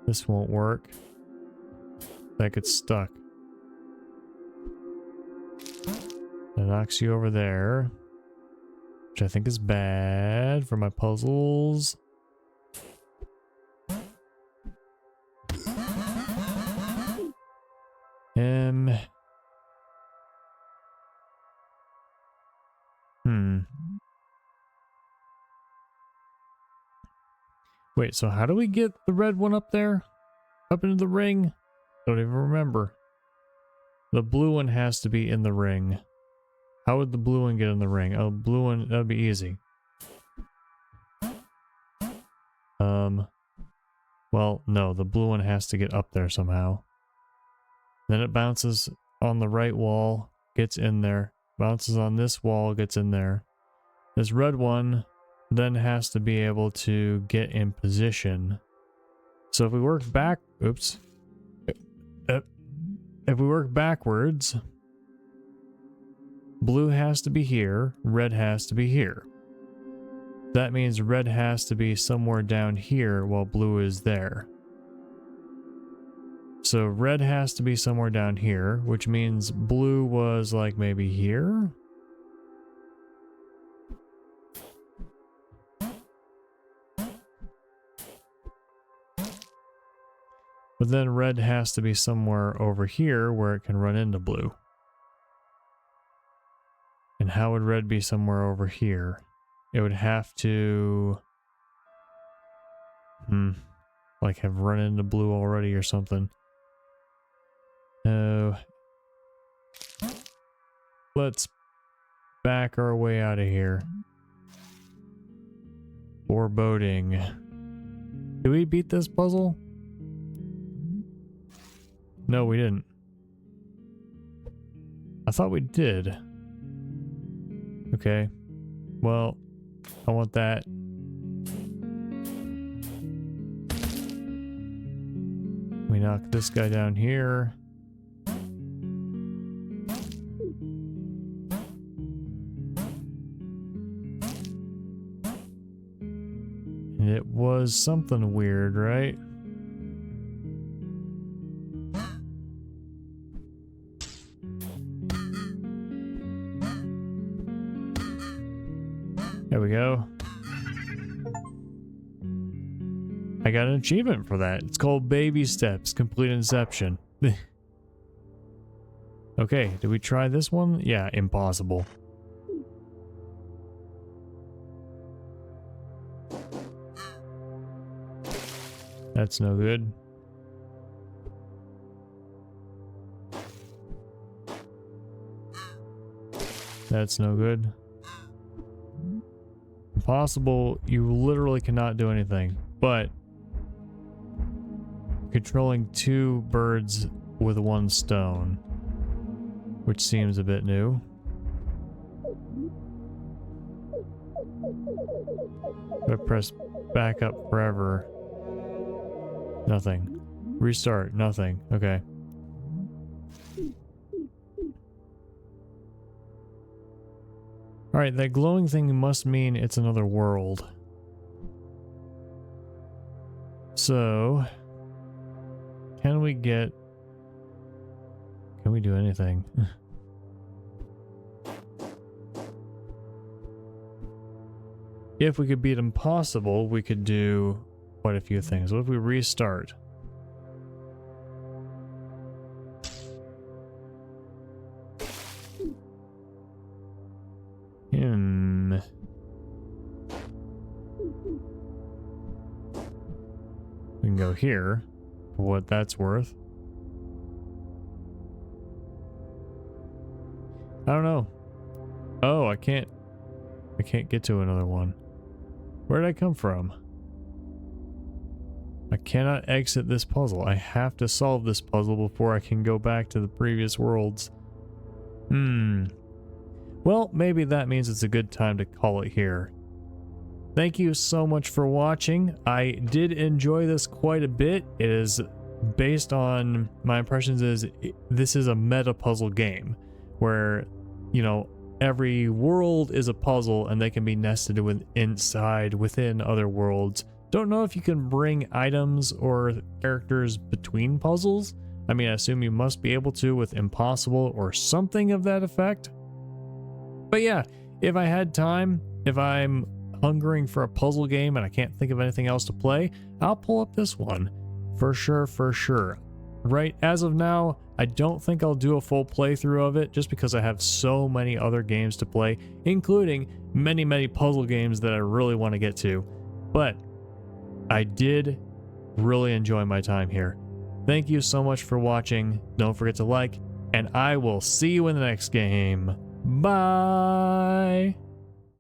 This won't work. That gets stuck. That knocks you over there, which I think is bad for my puzzles. Wait, so how do we get the red one up there? Up into the ring? Don't even remember. The blue one has to be in the ring. How would the blue one get in the ring? Oh, blue one, that would be easy. Well, no, the blue one has to get up there somehow. Then it bounces on the right wall, gets in there. Bounces on this wall, gets in there. This red one then has to be able to get in position. So if we work back, oops. If we work backwards, blue has to be here, red has to be here. That means red has to be somewhere down here while blue is there. So red has to be somewhere down here, which means blue was like maybe here? But then red has to be somewhere over here where it can run into blue. And how would red be somewhere over here? It would have to... like have run into blue already or something. Let's back our way out of here. Foreboding. Did we beat this puzzle? No, we didn't. I thought we did. Okay. Well, I want that. We knock this guy down here. And it was something weird, right? There we go. I got an achievement for that. It's called Baby Steps, Complete Inception. Okay, did we try this one? Yeah, impossible. That's no good. That's no good. Impossible, you literally cannot do anything, but controlling 2 birds with 1 stone, which seems a bit new. If I press back up forever, nothing. Restart, nothing. Okay. Alright, that glowing thing must mean it's another world. So, can we do anything? If we could beat impossible, we could do quite a few things. What if we restart? We can go here, for what that's worth. I don't know. Oh, I can't get to another one. Where did I come from? I cannot exit this puzzle. I have to solve this puzzle before I can go back to the previous worlds. Well, maybe that means it's a good time to call it here. Thank you so much for watching. I did enjoy this quite a bit. It is based on my impressions this is a meta puzzle game where, you know, every world is a puzzle and they can be nested within other worlds. Don't know if you can bring items or characters between puzzles. I mean, I assume you must be able to with Impossible or something of that effect. But yeah, if I had time, if I'm hungering for a puzzle game and I can't think of anything else to play, I'll pull up this one. For sure, for sure. Right, as of now, I don't think I'll do a full playthrough of it just because I have so many other games to play, including many, many puzzle games that I really want to get to. But I did really enjoy my time here. Thank you so much for watching. Don't forget to like, and I will see you in the next game. Bye!